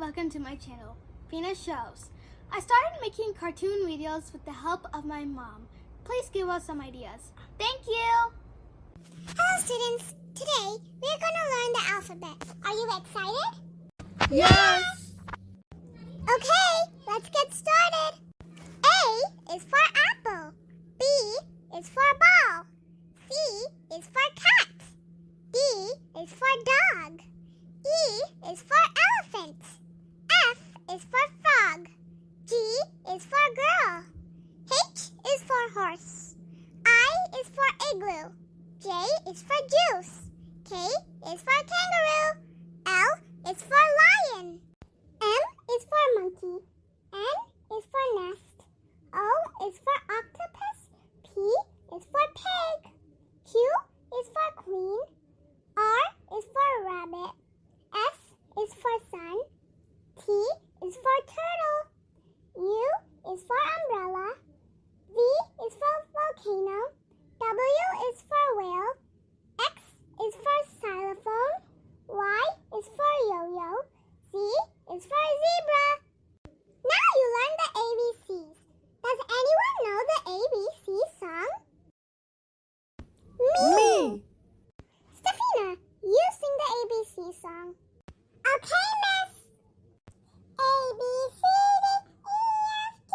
welcome to my channel, Fina Shows. I started making cartoon videos with the help of my mom. Please give us some ideas. Thank you! Hello students, today we are going to learn the alphabet. Are you excited? Yes! Okay, let's get started. A is for apple. B is for ball. C is for cat. D is for dog. E is for elephant. F is for frog. G is for girl. H is for horse. I is for igloo. J is for juice. K is for kangaroo. L is for lion. M is for monkey. N is for nest. O is for octopus. P is for pig. Q is for queen. R is for rabbit. S is for sun. T is for turtle. U is for umbrella. V is for volcano. W is for whale. X is for xylophone. Y is for yo-yo. Z is for zebra. Now you learn the ABCs. Does anyone know the ABC song? Me! Stefina, you sing the ABC song. Okay, miss. A, B, C, D, E, F, G,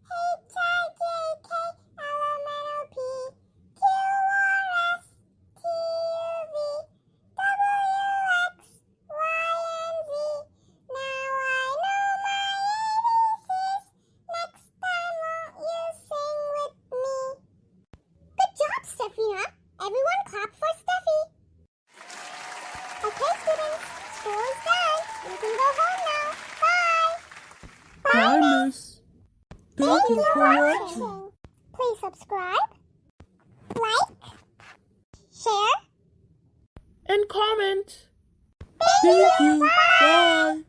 H, I, J, K, L, M, N, O, P, Q, R, S, T, U, V, W, X, Y, and Z. Now I know my ABCs. Next time won't you sing with me? Good job, Stefina. Everyone clap for Steffi. Okay, students, school is done. You can go home now. Bye. Bye, Miss. Thank you for watching. Please subscribe, like, share, And comment. Thank Thank you. Bye.